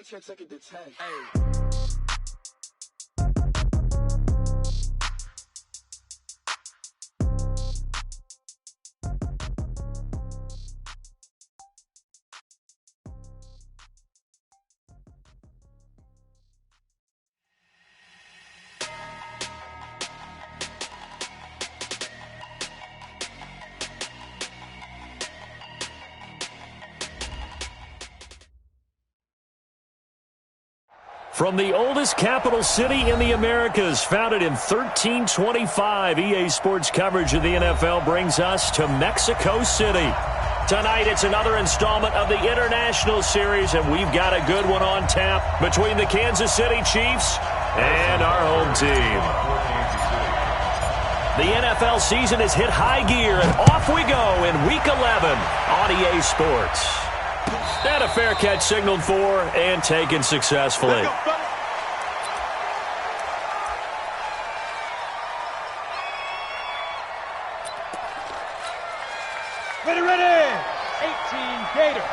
check it to 10. From the oldest capital city in the Americas, founded in 1325, EA Sports coverage of the NFL brings us to Mexico City. Tonight, it's another installment of the International Series, and we've got a good one on tap between the Kansas City Chiefs and our home team. The NFL season has hit high gear, and off we go in Week 11 on EA Sports. And a fair catch signaled for and taken successfully. Ready. 18 Gator.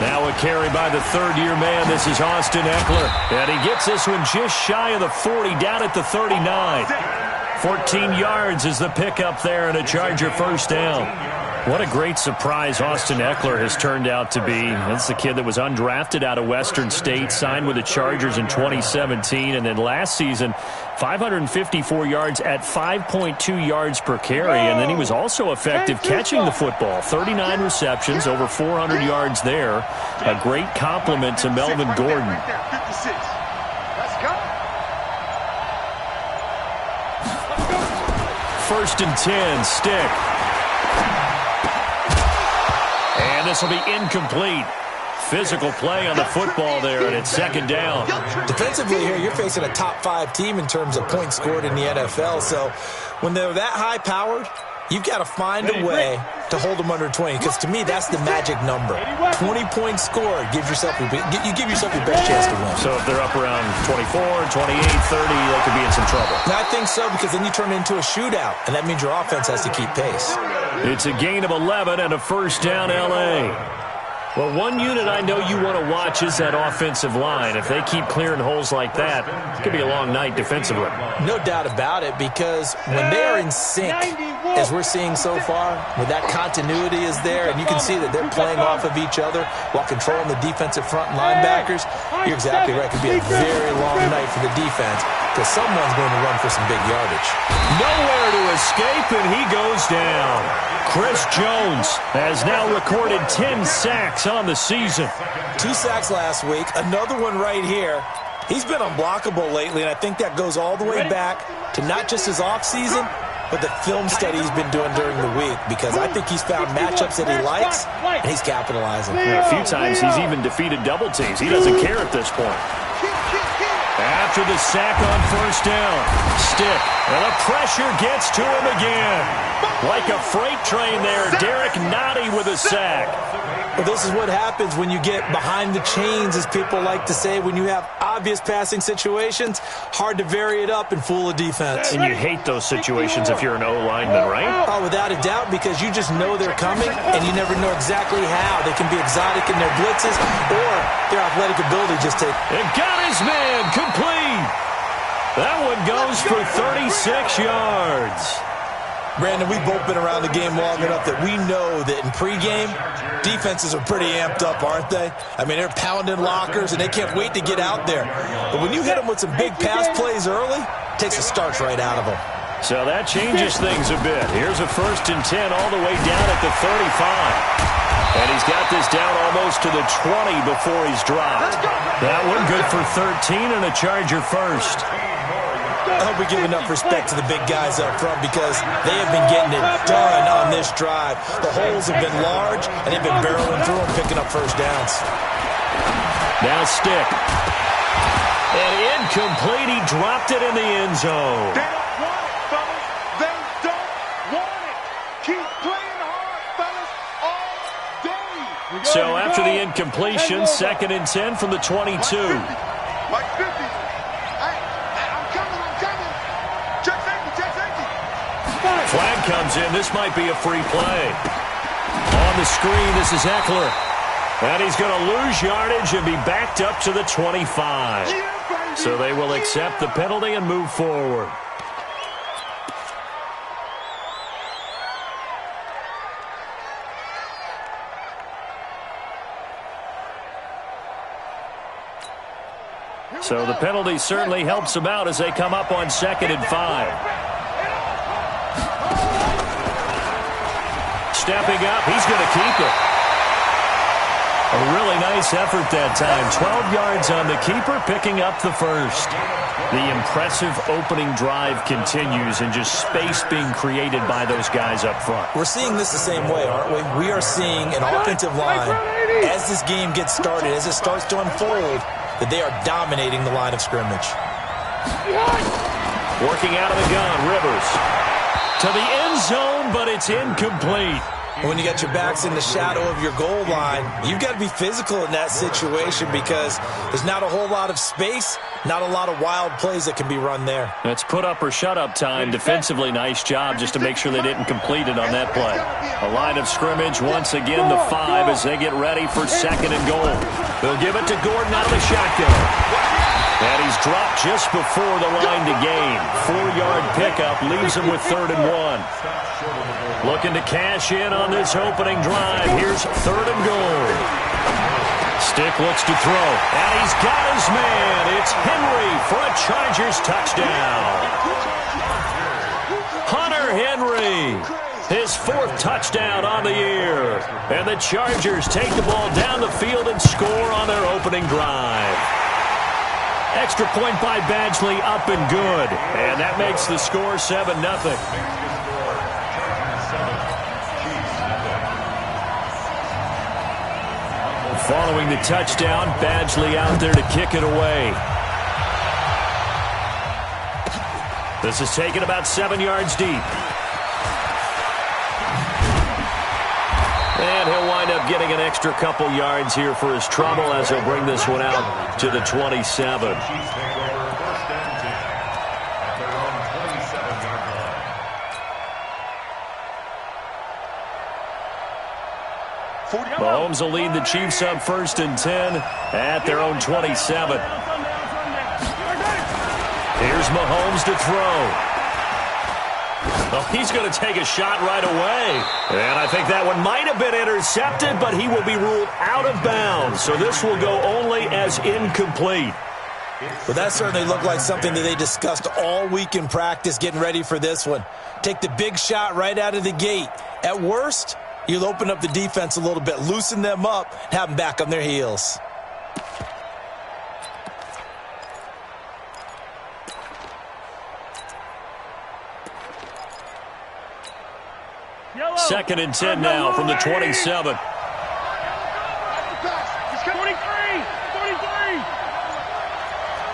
Now a carry by the third-year man. This is Austin Eckler. And he gets this one just shy of the 40, down at the 39. 14 yards is the pickup there and a Charger first down. What a great surprise Austin Eckler has turned out to be. That's the kid that was undrafted out of Western State, signed with the Chargers in 2017, and then last season, 554 yards at 5.2 yards per carry, and then he was also effective catching the football. 39 receptions, over 400 yards there. A great compliment to Melvin Gordon. First and 10, Stick. And this will be incomplete. Physical play on the football there, and it's second down. Defensively here, you're facing a top-5 team in terms of points scored in the NFL. So when they're that high-powered, you've got to find a way to hold them under 20, because to me, that's the magic number. 20 points scored, you give yourself your best chance to win. So if they're up around 24, 28, 30, they could be in some trouble. And I think so, because then you turn it into a shootout, and that means your offense has to keep pace. It's a gain of 11 and a first down, L.A. Well, one unit I know you want to watch is that offensive line. If they keep clearing holes like that, it could be a long night defensively. No doubt about it, because when they are in sync, as we're seeing so far, when that continuity is there, and you can see that they're playing off of each other while controlling the defensive front linebackers, you're exactly right. It could be a very long night for the defense, because someone's going to run for some big yardage. Nowhere to escape, and he goes down. Chris Jones has now recorded 10 sacks on the season. 2 sacks last week, another one right here. He's been unblockable lately, and I think that goes all the way back to not just his offseason, but the film study he's been doing during the week, because I think he's found matchups that he likes, and he's capitalizing. A few times he's even defeated double teams. He doesn't care at this point. After the sack on first down, Stick, and the pressure gets to him again. Like a freight train there, Derek Nottie with a sack. Well, this is what happens when you get behind the chains, as people like to say. When you have obvious passing situations, hard to vary it up and fool a defense. And you hate those situations if you're an O-lineman, right? Oh, without a doubt, because you just know they're coming, and you never know exactly how. They can be exotic in their blitzes, or their athletic ability just to... And got his man complete. That one goes for 36 yards. Brandon, we've both been around the game long enough that we know that in pregame, defenses are pretty amped up, aren't they? I mean, they're pounding lockers, and they can't wait to get out there. But when you hit them with some big pass plays early, it takes the starch right out of them. So that changes things a bit. Here's a first and 10 all the way down at the 35. And he's got this down almost to the 20 before he's dropped. That one good for 13 and a Charger first. I hope we give enough respect to the big guys up front, because they have been getting it done on this drive. The holes have been large, and they've been barreling through them, picking up first downs. Now Stick. And incomplete. He dropped it in the end zone. They don't want it, fellas. They don't want it. Keep playing hard, fellas, all day. So after the incompletion, second and 10 from the 22. Like 50. Flag comes in. This might be a free play. On on the screen. This is Eckler. And he's going to lose yardage and be backed up to the 25. So they will accept the penalty and move forward. So the penalty certainly helps them out as they come up on 2nd and 5. Stepping up, he's going to keep it. A really nice effort that time. 12 yards on the keeper, picking up the first. The impressive opening drive continues and just space being created by those guys up front. We're seeing this the same way, aren't we? We are seeing an offensive line, as this game gets started, as it starts to unfold, that they are dominating the line of scrimmage. Working out of the gun, Rivers. To the end zone, but it's incomplete. When you got your backs in the shadow of your goal line, you've got to be physical in that situation because there's not a whole lot of space, not a lot of wild plays that can be run there. That's put up or shut up time. Defensively, nice job just to make sure they didn't complete it on that play. A line of scrimmage, once again, the 5 as they get ready for 2nd and goal. They'll give it to Gordon out of the shotgun. And he's dropped just before the line to gain. 4-yard pickup leaves him with 3rd and 1. Looking to cash in on this opening drive. Here's 3rd and goal. Stick looks to throw. And he's got his man. It's Henry for a Chargers touchdown. Hunter Henry. His 4th touchdown on the year. And the Chargers take the ball down the field and score on their opening drive. Extra point by Badgley, up and good. And that makes the score 7-0. Following the touchdown, Badgley out there to kick it away. This is taken about 7 yards deep. And he'll wind up getting an extra couple yards here for his trouble as he'll bring this one out to the 27. Mahomes will lead the Chiefs up 1st and 10 at their own 27. Here's Mahomes to throw. Oh, he's going to take a shot right away. And I think that one might have been intercepted, but he will be ruled out of bounds. So this will go only as incomplete. Well, that certainly looked like something that they discussed all week in practice getting ready for this one. Take the big shot right out of the gate. At worst, you'll open up the defense a little bit, loosen them up, and have them back on their heels. Second and 10 now from the 27. 43. 43.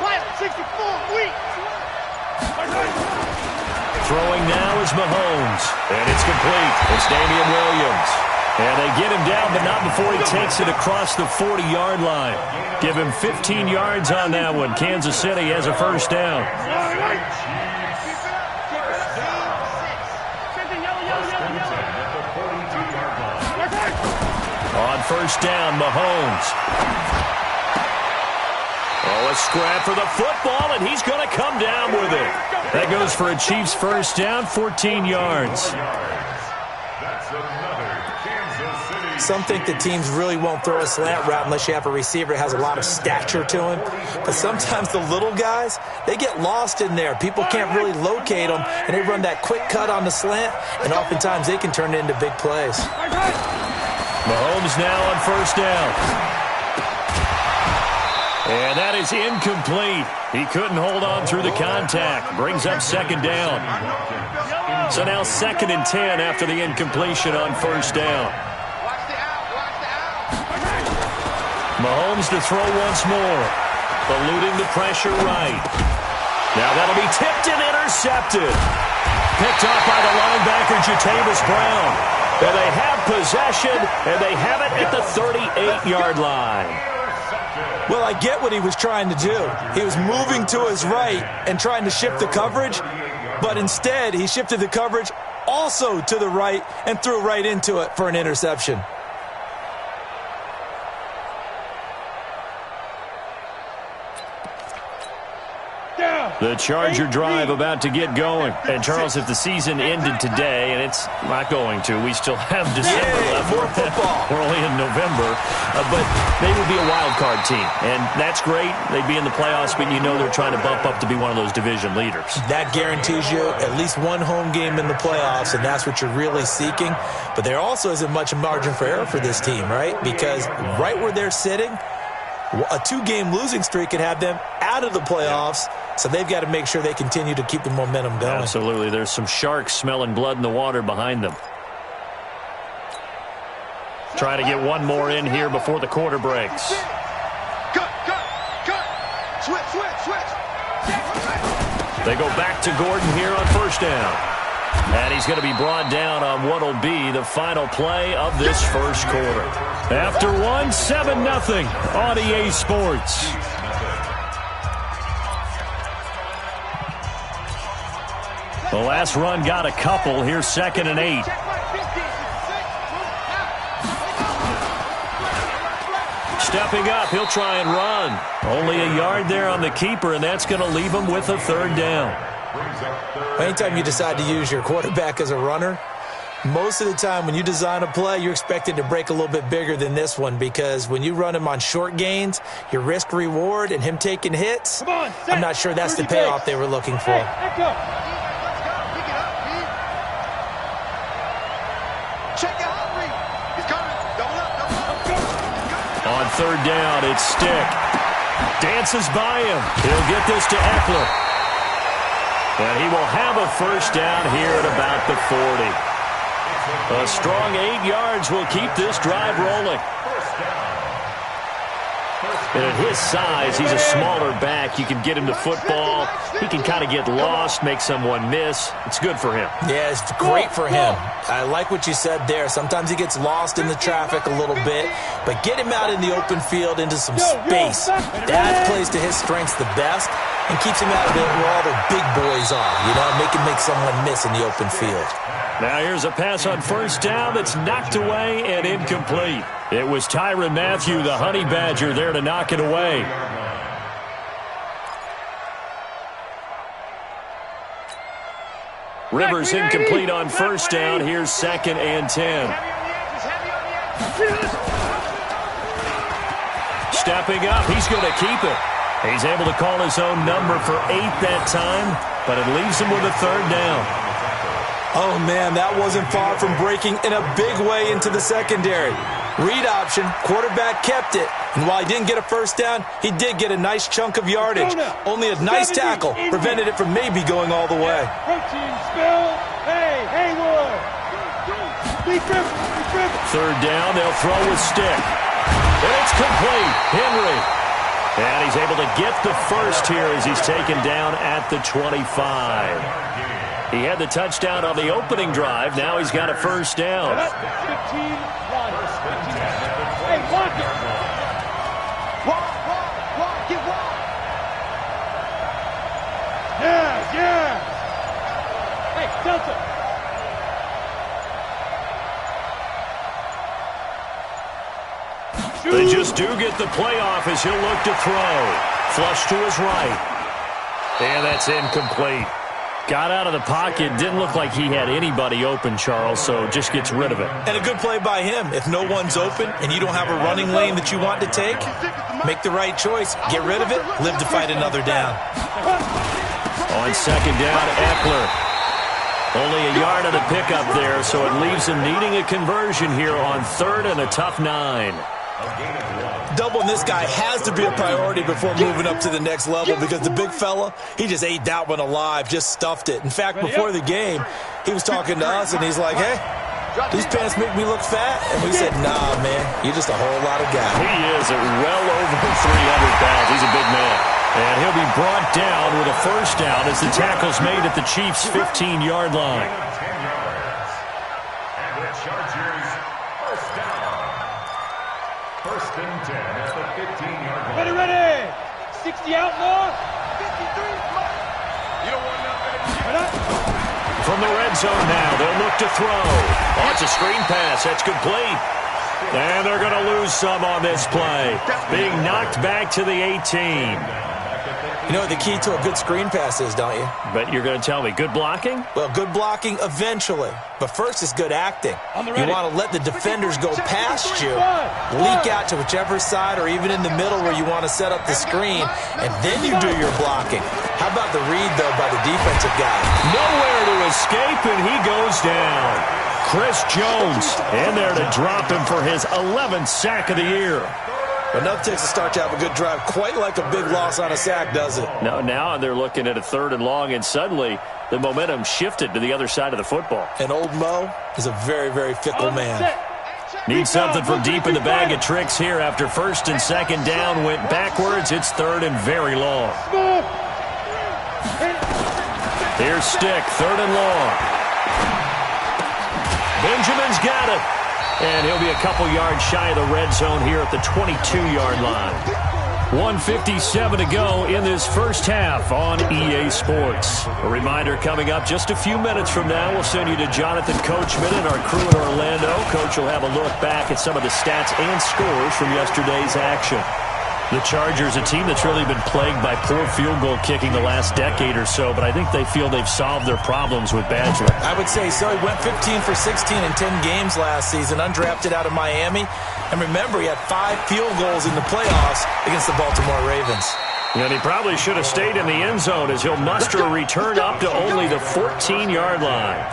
Last 64 weeks. Throwing now is Mahomes. And it's complete. It's Damian Williams. And they get him down, but not before he takes it across the 40-yard line. Give him 15 yards on that one. Kansas City has a first down. On first down, Mahomes. Oh, a scrap for the football, and he's going to come down with it. That goes for a Chiefs first down, 14 yards. Some think that teams really won't throw a slant route unless you have a receiver that has a lot of stature to him. But sometimes the little guys, they get lost in there. People can't really locate them, and they run that quick cut on the slant, and oftentimes they can turn it into big plays. Mahomes now on first down. And that is incomplete. He couldn't hold on through the contact. Brings up second down. So now 2nd and 10 after the incompletion on first down. Mahomes to throw once more. Eluding the pressure right. Now that'll be tipped and intercepted. Picked off by the linebacker, Jatavis Brown. And they have possession, and they have it at the 38-yard line. Well, I get what he was trying to do. He was moving to his right and trying to shift the coverage, but instead he shifted the coverage also to the right, and threw right into it for an interception. The Charger drive about to get going. And, Charles, if the season ended today, and it's not going to, we still have December left. More football. We're only in November. But they would be a wild card team. And that's great. They'd be in the playoffs, but you know they're trying to bump up to be one of those division leaders. That guarantees you at least one home game in the playoffs, and that's what you're really seeking. But there also isn't much margin for error for this team, right? Because right where they're sitting, a 2-game losing streak could have them out of the playoffs, so they've got to make sure they continue to keep the momentum going. Absolutely. There's some sharks smelling blood in the water behind them. Try to get one more in here before the quarter breaks. Cut. Switch. They go back to Gordon here on first down. And he's going to be brought down on what will be the final play of this first quarter. After 7-0 on EA Sports. The last run got a couple. Here's 2nd and 8. Stepping up, he'll try and run. Only a yard there on the keeper, and that's going to leave him with a 3rd down. Anytime you decide to use your quarterback as a runner, most of the time when you design a play, you're expected to break a little bit bigger than this one, because when you run him on short gains, your risk-reward and him taking hits, I'm not sure that's the payoff they were looking for. On 3rd down, it's Stick. Dances by him. He'll get this to Eckler. And he will have a 1st down here at about the 40. A strong 8 yards will keep this drive rolling. And at his size, he's a smaller back. You can get him to football. He can kind of get lost, make someone miss. It's good for him. Yeah, it's great for him. I like what you said there. Sometimes he gets lost in the traffic a little bit, but get him out in the open field into some space. That plays to his strengths the best and keeps him out of it where all the big boys are. You know, make someone miss in the open field. Now here's a pass on 1st down that's knocked away and incomplete. It was Tyrann Mathieu, the Honey Badger, there to knock it away. Rivers incomplete on 1st down. Here's 2nd and 10. Stepping up, he's going to keep it. He's able to call his own number for 8 that time, but it leaves him with a 3rd down. Oh, man, that wasn't far from breaking in a big way into the secondary. Read option, quarterback kept it, and while he didn't get a 1st down, he did get a nice chunk of yardage. Only a nice tackle prevented it from maybe going all the way. Protein spill. Hey, Haywood. 3rd down, they'll throw with Stick. And it's complete. Henry. And he's able to get the 1st here as he's taken down at the 25. He had the touchdown on the opening drive. Now he's got a 1st down. 15, 1. Hey, walk it. Walk, get walk. Yeah. Hey, Delta. They just do get the playoff as he'll look to throw. Flush to his right. And that's incomplete. Got out of the pocket. Didn't look like he had anybody open, Charles, so just gets rid of it. And a good play by him. If no one's open and you don't have a running lane that you want to take, make the right choice. Get rid of it. Live to fight another down. On 2nd down, Eckler. Only a yard of the pickup there, so it leaves him needing a conversion here on 3rd and a tough 9. Doubling this guy has to be a priority before moving up to the next level, because the big fella, he just ate that one alive, just stuffed it. In fact, before the game, he was talking to us, and he's like, hey, these pants make me look fat? And we said, nah, man, you're just a whole lot of guy. He is at well over 300 pounds. He's a big man. And he'll be brought down with a 1st down as the tackle's made at the Chiefs' 15-yard line. Ready. 60 outlaw. 53. You don't want nothing. From the red zone now, they'll look to throw. Oh, it's a screen pass. That's complete. And they're going to lose some on this play. Being knocked back to the 18. You know what the key to a good screen pass is, don't you? But you're going to tell me, good blocking? Well, good blocking eventually. But first is good acting. You want to let the defenders go past you, leak out to whichever side or even in the middle where you want to set up the screen, and then you do your blocking. How about the read, though, by the defensive guy? Nowhere to escape, and he goes down. Chris Jones in there to drop him for his 11th sack of the year. Enough takes to start to have a good drive, quite like a big loss on a sack, does it? No, now they're looking at a 3rd and long, and suddenly the momentum shifted to the other side of the football. And old Mo is a very, very fickle man. Need something from deep in the bag of tricks here after 1st and 2nd down went backwards. It's 3rd and very long. Here's Stick, 3rd and long. Benjamin's got it. And he'll be a couple yards shy of the red zone here at the 22-yard line. 1:57 to go in this first half on EA Sports. A reminder coming up just a few minutes from now. We'll send you to Jonathan Coachman and our crew in Orlando. Coach will have a look back at some of the stats and scores from yesterday's action. The Chargers, a team that's really been plagued by poor field goal kicking the last decade or so, but I think they feel they've solved their problems with Badgley. I would say so. He went 15 for 16 in 10 games last season, undrafted out of Miami. And remember, he had 5 field goals in the playoffs against the Baltimore Ravens. And he probably should have stayed in the end zone as he'll muster a return up to only the 14-yard line.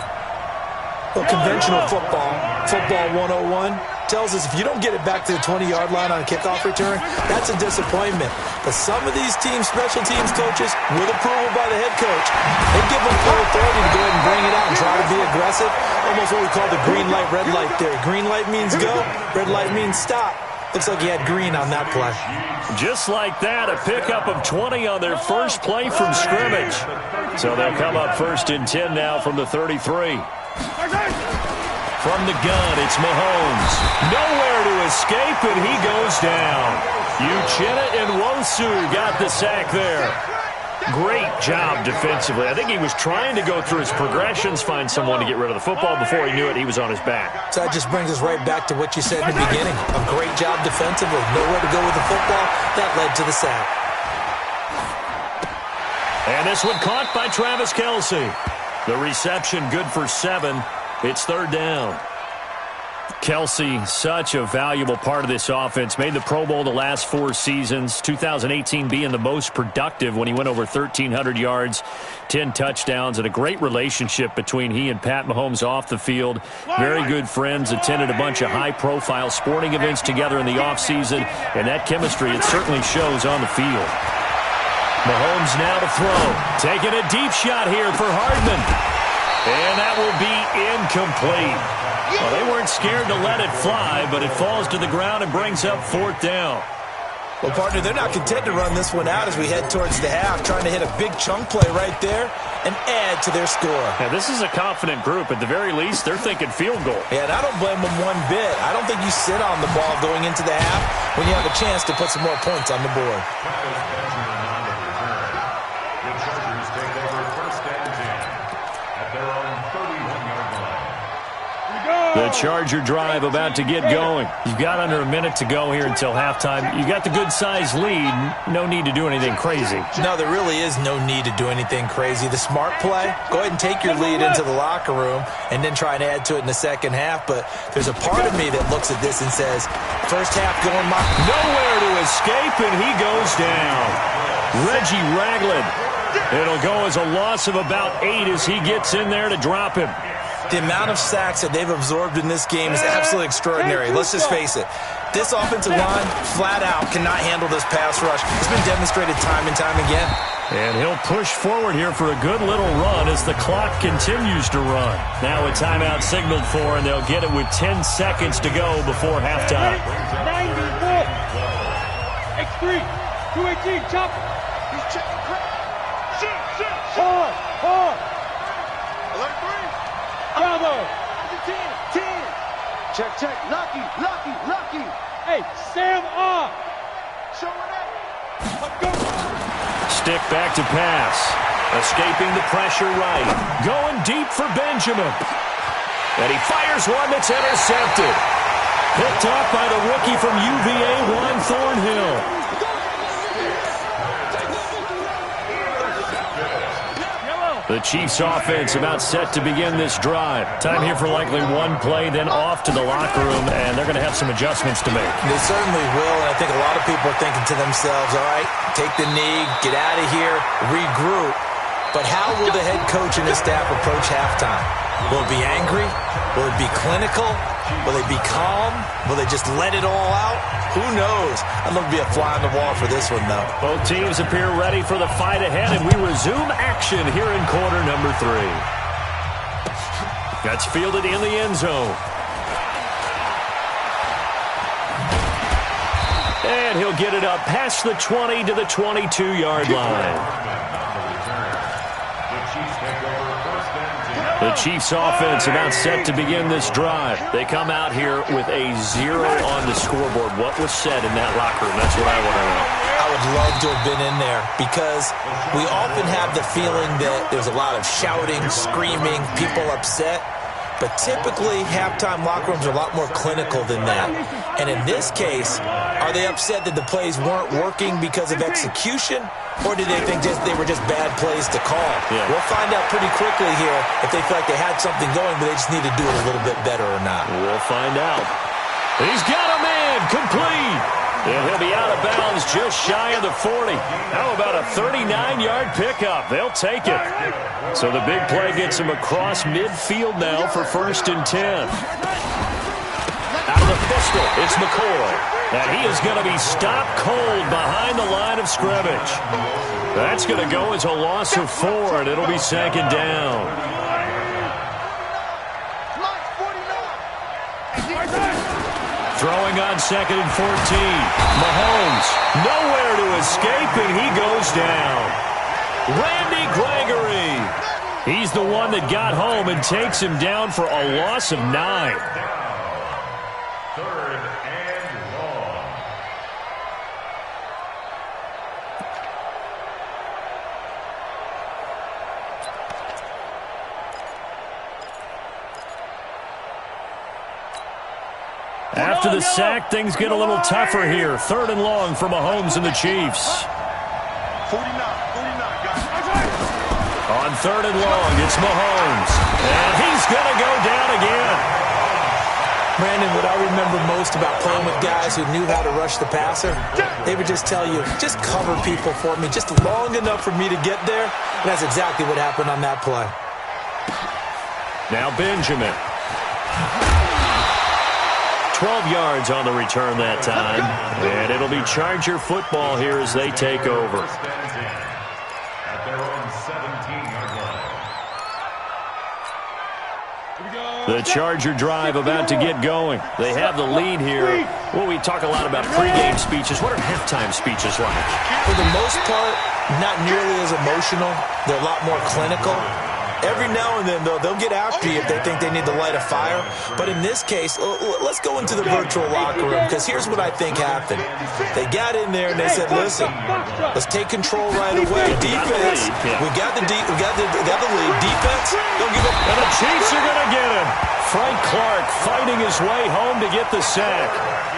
Well, conventional football 101, tells us if you don't get it back to the 20-yard line on a kickoff return, that's a disappointment. But some of these teams, special teams coaches, with approval by the head coach, they give them full authority to go ahead and bring it out and try to be aggressive. Almost what we call the green light, red light theory. Green light means go, red light means stop. Looks like he had green on that play. Just like that, a pickup of 20 on their first play from scrimmage. So they'll come up 1st and 10 now from the 33. From the gun, it's Mahomes. Nowhere to escape, and he goes down. Uchenna and Nwosu got the sack there. Great job defensively. I think he was trying to go through his progressions, find someone to get rid of the football. Before he knew it, he was on his back. So that just brings us right back to what you said in the beginning. A great job defensively. Nowhere to go with the football. That led to the sack. And this one caught by Travis Kelce. The reception good for 7. It's 3rd down. Kelce, such a valuable part of this offense. Made the Pro Bowl the last 4 seasons. 2018 being the most productive when he went over 1,300 yards, 10 touchdowns, and a great relationship between he and Pat Mahomes off the field. Very good friends. Attended a bunch of high-profile sporting events together in the offseason. And that chemistry, it certainly shows on the field. Mahomes now to throw. Taking a deep shot here for Hardman. And that will be incomplete. Well, they weren't scared to let it fly, but it falls to the ground and brings up 4th down. Well, partner, they're not content to run this one out as we head towards the half, trying to hit a big chunk play right there and add to their score. Now, this is a confident group. At the very least, they're thinking field goal. Yeah, and I don't blame them one bit. I don't think you sit on the ball going into the half when you have a chance to put some more points on the board. The Charger drive about to get going. You've got under a minute to go here until halftime. You've got the good-sized lead. No need to do anything crazy. No, there really is no need to do anything crazy. The smart play, go ahead and take your lead into the locker room and then try and add to it in the second half. But there's a part of me that looks at this and says, first half going my... Nowhere to escape, and he goes down. Reggie Ragland. It'll go as a loss of about 8 as he gets in there to drop him. The amount of sacks that they've absorbed in this game is absolutely extraordinary. Let's just face it. This offensive line, flat out, cannot handle this pass rush. It's been demonstrated time and time again. And he'll push forward here for a good little run as the clock continues to run. Now a timeout signaled for, and they'll get it with 10 seconds to go before halftime. 91. X3. 218. Chopper. He's checking crap. Shit. Hard. Alert 3. Bravo. 10. Check. Lucky. Hey, Sam off. Showing up. Let's go. Stick back to pass. Escaping the pressure right. Going deep for Benjamin. And he fires one that's intercepted. Picked off by the rookie from UVA, Juan Thornhill. The Chiefs offense about set to begin this drive. Time here for likely one play, then off to the locker room, and they're going to have some adjustments to make. They certainly will, and I think a lot of people are thinking to themselves, all right, take the knee, get out of here, regroup. But how will the head coach and his staff approach halftime? Will it be angry? Will it be clinical? Will they be calm? Will they just let it all out? Who knows? I'd love to be a fly on the wall for this one, though. Both teams appear ready for the fight ahead, and we resume action here in quarter number 3. That's fielded in the end zone. And he'll get it up past the 20 to the 22-yard line. The Chiefs offense about set to begin this drive. They come out here with a 0 on the scoreboard. What was said in that locker room? That's what I want to know. I would love to have been in there because we often have the feeling that there's a lot of shouting, screaming, people upset. But typically, halftime locker rooms are a lot more clinical than that. And in this case, are they upset that the plays weren't working because of execution? Or did they think they were just bad plays to call? Yeah. We'll find out pretty quickly here if they feel like they had something going, but they just need to do it a little bit better or not. We'll find out. He's got a man complete. And he'll be out of bounds just shy of the 40. How about a 39-yard pickup? They'll take it. So the big play gets him across midfield now for 1st and 10. Out of the pistol, it's McCoy. And he is going to be stopped cold behind the line of scrimmage. That's going to go as a loss of 4, and it'll be 2nd down. Throwing on 2nd and 14. Mahomes, nowhere to escape, and he goes down. Randy Gregory. He's the one that got home and takes him down for a loss of 9. After the sack, things get a little tougher here. 3rd and long for Mahomes and the Chiefs. 49, guys. On 3rd and long, it's Mahomes. And he's going to go down again. Brandon, what I remember most about playing with guys who knew how to rush the passer, they would just tell you, just cover people for me, just long enough for me to get there. And that's exactly what happened on that play. Now Benjamin. 12 yards on the return that time. And it'll be Charger football here as they take over. At their own 17-yard line. The Charger drive about to get going. They have the lead here. Well, we talk a lot about pregame speeches. What are halftime speeches like? For the most part, not nearly as emotional. They're a lot more clinical. Every now and then, though, they'll get after you if they think they need to light a fire. But in this case, let's go into the virtual locker room, because here's what I think happened. They got in there and they said, listen, let's take control right away. Defense, we got the lead. Defense, don't give up. And the Chiefs are going to get him. Frank Clark fighting his way home to get the sack.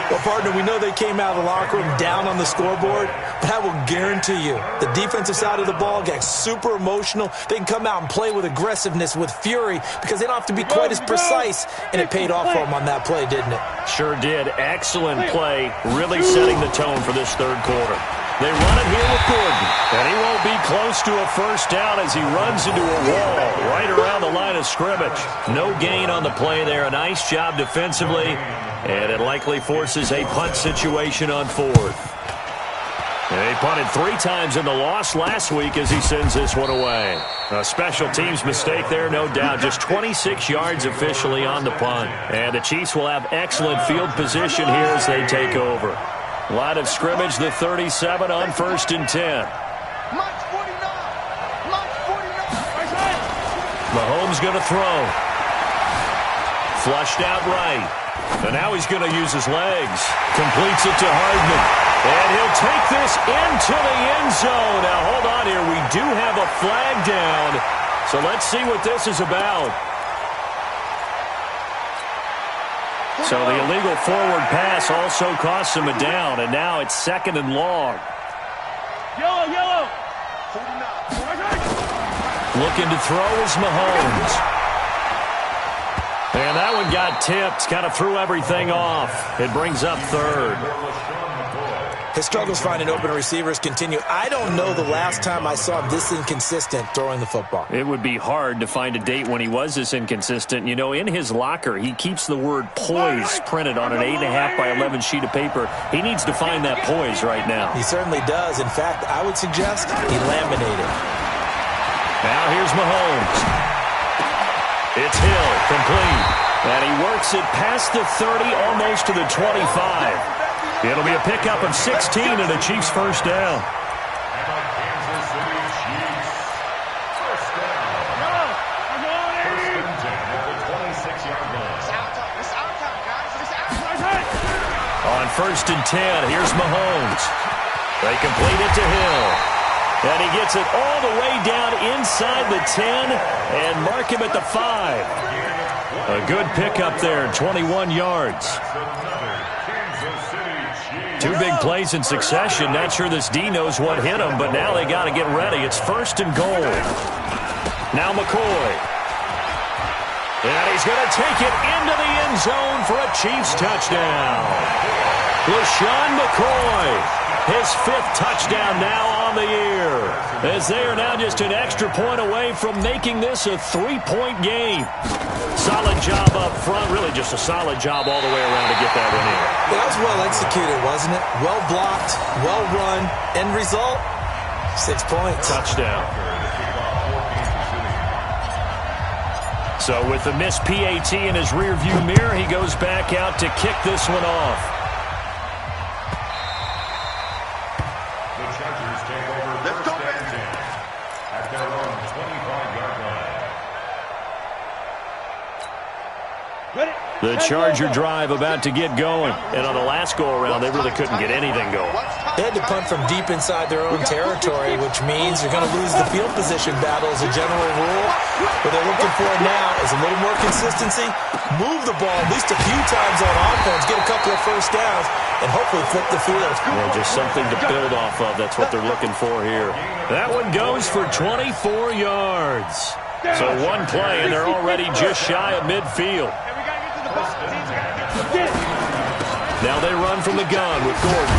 Well, partner, we know they came out of the locker room down on the scoreboard, but I will guarantee you the defensive side of the ball got super emotional. They can come out and play with aggressiveness, with fury, because they don't have to be quite as precise, and it paid off for them on that play, didn't it? Sure did. Excellent play, really setting the tone for this 3rd quarter. They run it here with Gordon, and he won't be close to a 1st down as he runs into a wall right around the line of scrimmage. No gain on the play there. A nice job defensively, and it likely forces a punt situation on 4th. They punted 3 times in the loss last week as he sends this one away. A special teams mistake there, no doubt. Just 26 yards officially on the punt. And the Chiefs will have excellent field position here as they take over. Line of scrimmage, the 37 on 1st and 10. Mahomes going to throw. Flushed out right. And now he's going to use his legs. Completes it to Hardman. And he'll take this into the end zone. Now, hold on here. We do have a flag down. So let's see what this is about. So the illegal forward pass also costs him a down, and now it's 2nd and long. Yellow. Looking to throw is Mahomes. And that one got tipped, kind of threw everything off. It brings up 3rd. His struggles finding open receivers continue. I don't know the last time I saw him this inconsistent throwing the football. It would be hard to find a date when he was this inconsistent. You know, in his locker, he keeps the word poise printed on an 8.5 by 11 sheet of paper. He needs to find that poise right now. He certainly does. In fact, I would suggest he laminated. Now here's Mahomes. It's Hill, complete. And he works it past the 30, almost to the 25. It'll be a pickup of 16 and a Chiefs first down. On 1st and 10, here's Mahomes. They complete it to Hill. And he gets it all the way down inside the 10 and mark him at the 5. A good pickup there, 21 yards. 2 big plays in succession. Not sure this D knows what hit him, but now they got to get ready. It's 1st and goal. Now McCoy. And he's going to take it into the end zone for a Chiefs touchdown. LaShawn McCoy, his 5th touchdown now on the year, as they are now just an extra point away from making this a 3-point game. Solid job up front, really just a solid job all the way around to get that one in. That was well executed, wasn't it? Well blocked, well run. End result, 6 points. Touchdown. So with the missed PAT in his rearview mirror, he goes back out to kick this one off. The Chargers take over 1st and 10 at their own 25-yard line. The Charger drive about to get going. And on the last go-around, they really couldn't get anything going. They had to punt from deep inside their own territory, which means they're going to lose the field position battle as a general rule. What they're looking for now is a little more consistency, move the ball at least a few times on offense, get a couple of first downs, and hopefully flip the field. Yeah, just something to build off of. That's what they're looking for here. That one goes for 24 yards. So one play, and they're already just shy of midfield. Now they run from the gun with Gordon.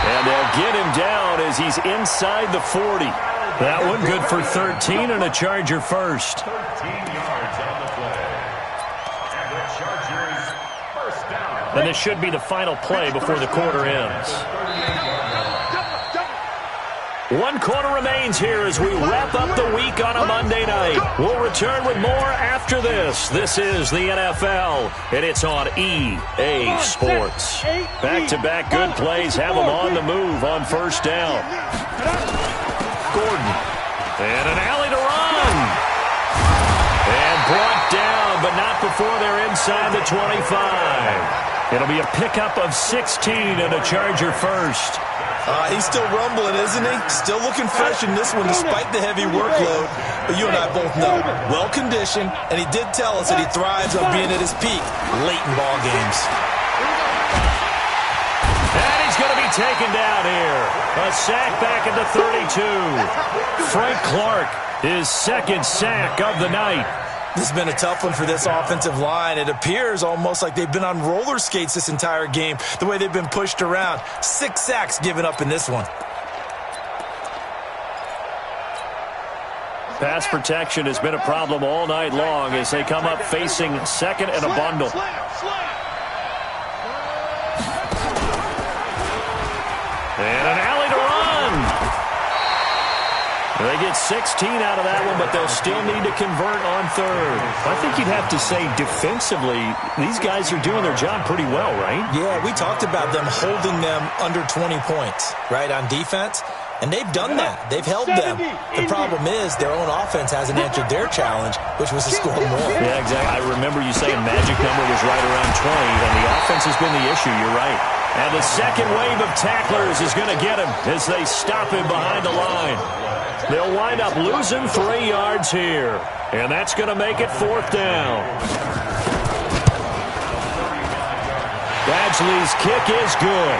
And they'll get him down as he's inside the 40. That one good for 13 and a Charger first. 13 yards on the play. And the Chargers first down. And this should be the final play before the quarter ends. 1 quarter remains here as we wrap up the week on a Monday night. We'll return with more after this. This is the NFL, and it's on EA Sports. Back-to-back good plays have them on the move on first down. Gordon. And an alley to run. And brought down, but not before they're inside the 25. It'll be a pickup of 16 and a Charger first. He's still rumbling, isn't he? Still looking fresh in this one despite the heavy workload. But you and I both know, well-conditioned, and he did tell us that he thrives on being at his peak late in ball games. And he's going to be taken down here. A sack back at the 32. Frank Clark, his 2nd sack of the night. This has been a tough one for this offensive line. It appears almost like they've been on roller skates this entire game, the way they've been pushed around. 6 sacks given up in this one. Pass protection has been a problem all night long as they come up facing 2nd and a bundle. And an alley to run. They get 16 out of that one, but they'll still need to convert on 3rd. I think you'd have to say defensively, these guys are doing their job pretty well, right? Yeah, we talked about them holding them under 20 points, right, on defense. And they've done that. They've held them. The problem is their own offense hasn't answered their challenge, which was to score more. Yeah, exactly. I remember you saying magic number was right around 20, and the offense has been the issue. You're right. And the second wave of tacklers is going to get him as they stop him behind the line. They'll wind up losing 3 yards here, and that's going to make it 4th down. Badgley's kick is good.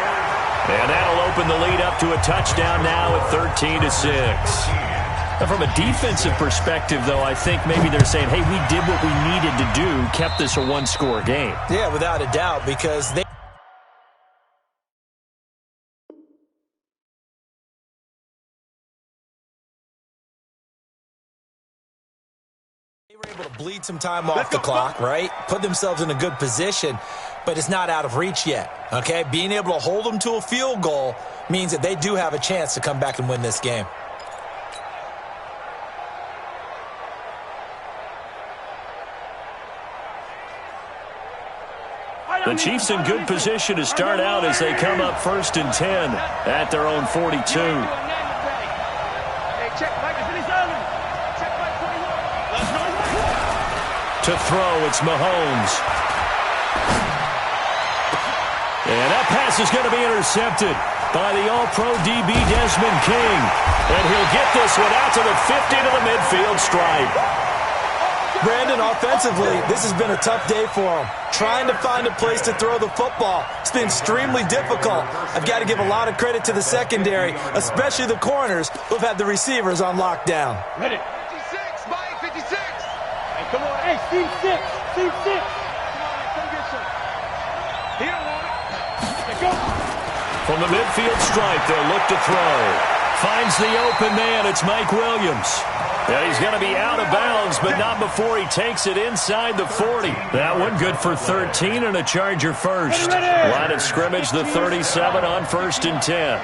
And that'll open the lead up to a touchdown now at 13-6. From a defensive perspective, though, I think maybe they're saying, hey, we did what we needed to do, kept this a one-score game. Yeah, without a doubt, because they were able to bleed some time off the clock, right? Put themselves in a good position, but it's not out of reach yet, okay? Being able to hold them to a field goal means that they do have a chance to come back and win this game. The Chiefs in good position to start out as they come up 1st and 10 at their own 42. To throw, it's Mahomes. And that pass is going to be intercepted by the All-Pro DB Desmond King. And he'll get this one out to the 50 to the midfield stripe. Brandon, offensively, this has been a tough day for him. Trying to find a place to throw the football. It's been extremely difficult. I've got to give a lot of credit to the secondary, especially the corners who've had the receivers on lockdown. Ready. 56, Mike, 56. Hey, come on. Hey, Steve 6. Steve 6. Come on, come get some. He don't want it. Let's go. From the midfield stripe, they'll look to throw. Finds the open man. It's Mike Williams. Yeah, he's going to be out of bounds, but not before he takes it inside the 40. That one good for 13 and a Charger first. Line of scrimmage, the 37 on 1st and 10.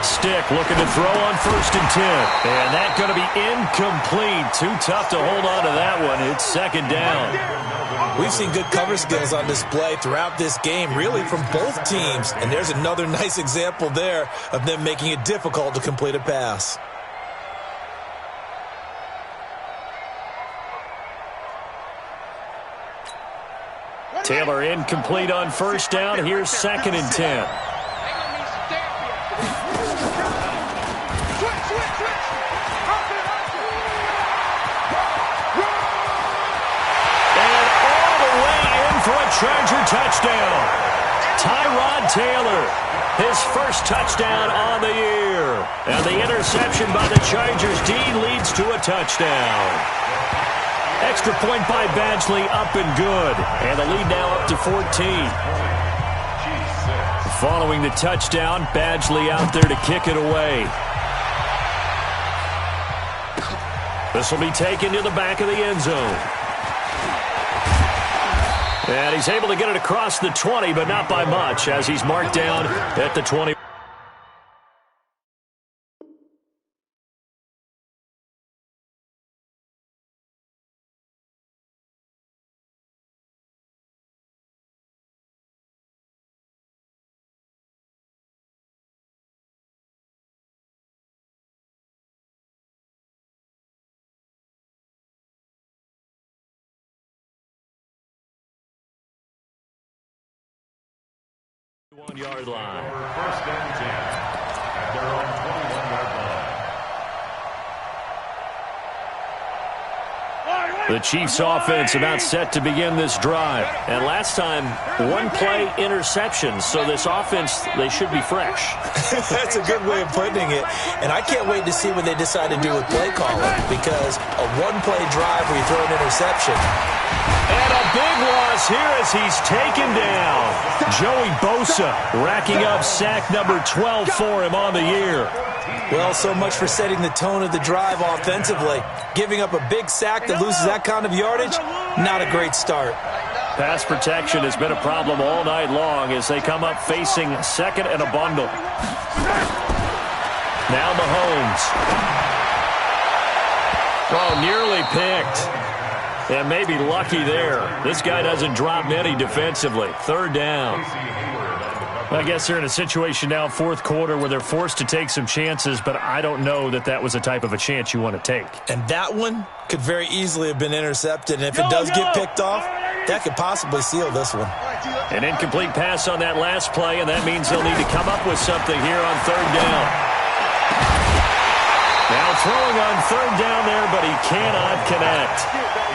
Stick looking to throw on 1st and 10. And that's going to be incomplete. Too tough to hold on to that one. It's 2nd down. We've seen good cover skills on display throughout this game, really from both teams. And there's another nice example there of them making it difficult to complete a pass. Taylor incomplete on 1st down. Here's 2nd and 10. Charger touchdown. Tyrod Taylor, his first touchdown on the year. And the interception by the Chargers D leads to a touchdown. Extra point by Badgley, up and good. And the lead now up to 14. Following the touchdown, Badgley out there to kick it away. This will be taken to the back of the end zone. And he's able to get it across the 20, but not by much, as he's marked down at the 20. One-yard line. 1st and 10 at their own 21-yard line. The Chiefs offense about set to begin this drive. And last time, one-play interception. So this offense, they should be fresh. That's a good way of putting it. And I can't wait to see what they decide to do with play calling. Because a one-play drive where you throw an interception. And a big loss here as he's taken down. Joey Bosa racking up sack number 12 for him on the year. Well, so much for setting the tone of the drive offensively. Giving up a big sack that loses that kind of yardage, not a great start. Pass protection has been a problem all night long as they come up facing 2nd and a bundle. Now Mahomes. Oh, nearly picked. And maybe lucky there. This guy doesn't drop many defensively. 3rd down. I guess they're in a situation now, fourth quarter, where they're forced to take some chances, but I don't know that that was the type of a chance you want to take. And that one could very easily have been intercepted, and if it does get picked off, that could possibly seal this one. An incomplete pass on that last play, and that means they'll need to come up with something here on third down. Now throwing on third down there, but he cannot connect.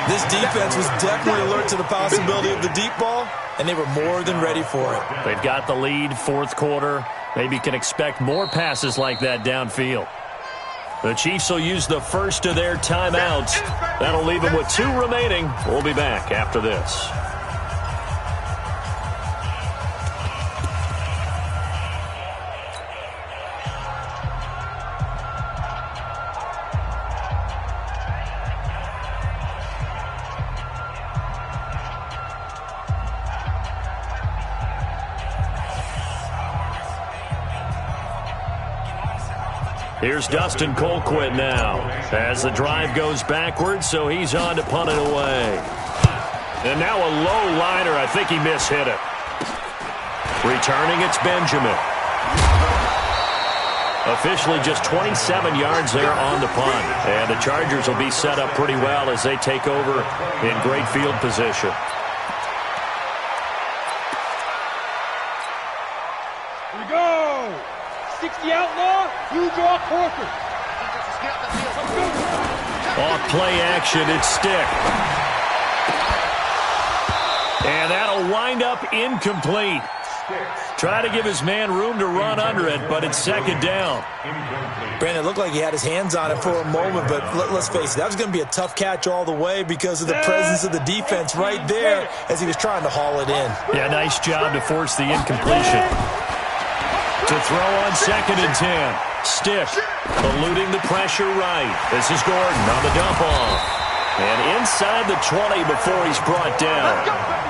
This defense was definitely alert to the possibility of the deep ball, and they were more than ready for it. They've got the lead, fourth quarter. Maybe can expect more passes like that downfield. The Chiefs will use the first of their timeouts. That'll leave them with 2 remaining. We'll be back after this. Here's Dustin Colquitt now as the drive goes backwards, so he's on to punt it away. And now a low liner. I think he mishit it. Returning, it's Benjamin. Officially just 27 yards there on the punt. And the Chargers will be set up pretty well as they take over in great field position. Here we go. 60 outlaw, you draw Corker. Off play action, it's Stick. And that'll wind up incomplete. Try to give his man room to run under it, but it's second down. Brandon, it looked like he had his hands on it for a moment, but let's face it, that was going to be a tough catch all the way because of the presence of the defense right there as he was trying to haul it in. Yeah, nice job to force the incompletion. To throw on second and 10. Stick, eluding the pressure right. This is Gordon on the dump off. And inside the 20 before he's brought down.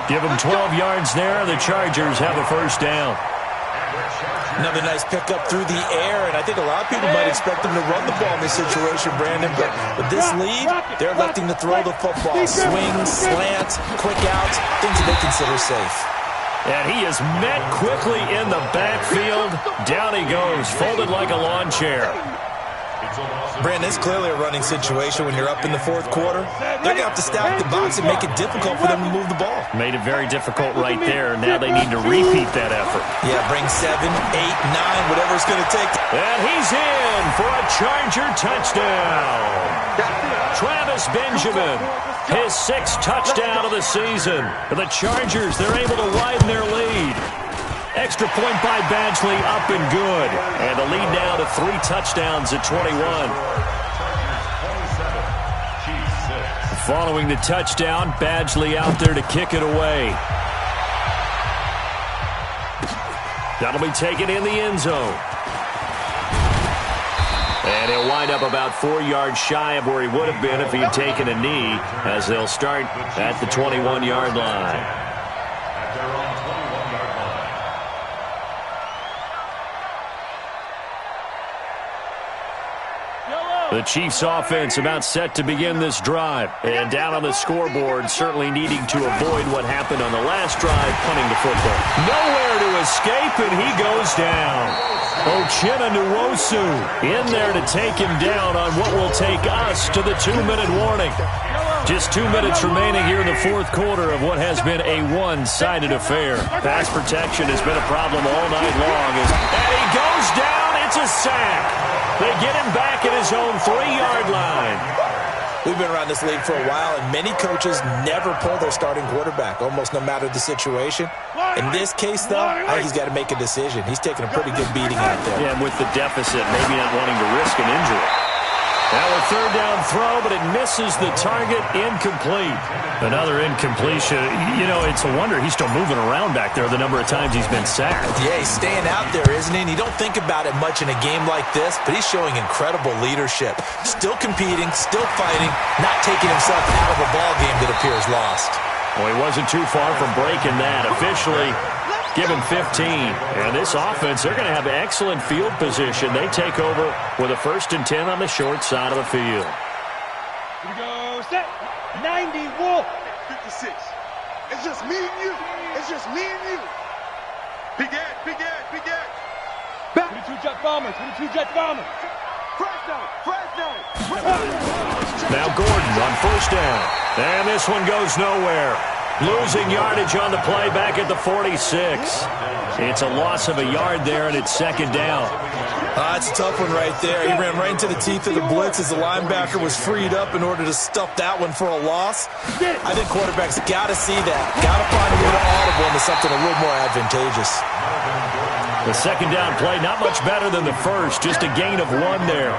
Give him 12 yards there, and the Chargers have a first down. Another nice pickup through the air, and I think a lot of people might expect them to run the ball in this situation, Brandon, but with this lead, they're electing to throw the football. Swings, slants, quick outs, things that they consider safe. And he is met quickly in the backfield. Down he goes, folded like a lawn chair. Brandon, it's clearly a running situation when you're up in the fourth quarter. They're going to have to stack the box and make it difficult for them to move the ball. Made it very difficult right there. Now they need to repeat that effort. Yeah, bring 7, 8, 9, whatever it's going to take. And he's in for a Charger touchdown. Travis Benjamin, his 6th touchdown of the season. For the Chargers, they're able to widen their lead. Extra point by Badgley, up and good. And the lead now to 3 touchdowns at 21. Following the touchdown, Badgley out there to kick it away. That'll be taken in the end zone. And he'll wind up about 4 yards shy of where he would have been if he had taken a knee, as they'll start at the 21-yard line. The Chiefs offense about set to begin this drive. And down on the scoreboard, certainly needing to avoid what happened on the last drive, punting the football. Nowhere to escape, and he goes down. Uchenna Nwosu in there to take him down on what will take us to the 2-minute warning. Just 2 minutes remaining here in the fourth quarter of what has been a one-sided affair. Pass protection has been a problem all night long. And he goes down. It's a sack. They get him back at his own 3-yard line. We've been around this league for a while, and many coaches never pull their starting quarterback, almost no matter the situation. In this case, though, I think he's got to make a decision. He's taking a pretty good beating out there. Yeah, and with the deficit, maybe not wanting to risk an injury. Now a third down throw, but it misses the target, incomplete. Another incompletion. You know, it's a wonder he's still moving around back there the number of times he's been sacked. Yeah, he's staying out there, isn't he? And you don't think about it much in a game like this, but he's showing incredible leadership. Still competing, still fighting, not taking himself out of a ball game that appears lost. Well, he wasn't too far from breaking that. Officially given 15. And this offense, they're going to have excellent field position. They take over with a 1st and 10 on the short side of the field. Here we go, set. 90 Wolf. 56. It's just me and you. It's just me and you. 22 jet bombers. 22 jet bombers. Now Gordon on first down. And this one goes nowhere. Losing yardage on the play back at the 46. It's a loss of a yard there, and it's second down. It's a tough one right there. He ran right into the teeth of the blitz as the linebacker was freed up in order to stuff that one for a loss. I think quarterbacks got to see that. Got to find a way to audible into something a little more advantageous. The second down play, not much better than the first, just a gain of 1 there.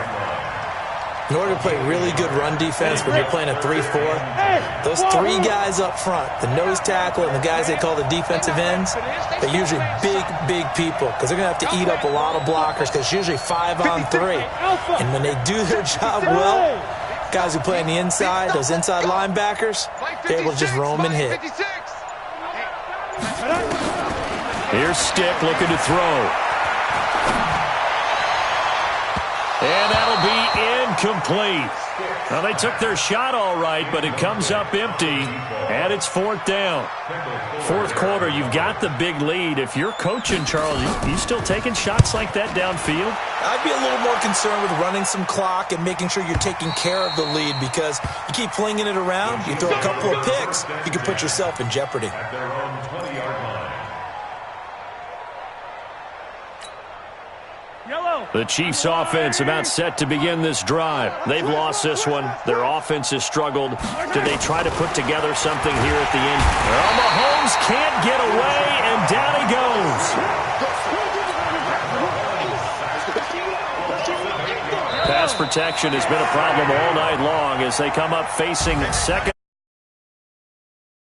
In order to play really good run defense when you're playing a 3-4, those 3 guys up front, the nose tackle and the guys they call the defensive ends, they're usually big people because they're going to have to eat up a lot of blockers because it's usually 5 on 3. And when they do their job well, guys who play on the inside, those inside linebackers, they're able to just roam and hit. Here's Stick looking to throw. And that'll be incomplete. Well, they took their shot all right, but it comes up empty, and it's 4th down. Fourth quarter, you've got the big lead. If you're coaching, Charles, you still taking shots like that downfield? I'd be a little more concerned with running some clock and making sure you're taking care of the lead because you keep flinging it around, you throw a couple of picks, you can put yourself in jeopardy. At their own 20-yard line. The Chiefs' offense about set to begin this drive. They've lost this one. Their offense has struggled. Do they try to put together something here at the end? Well, Mahomes can't get away, and down he goes. Pass protection has been a problem all night long as they come up facing second.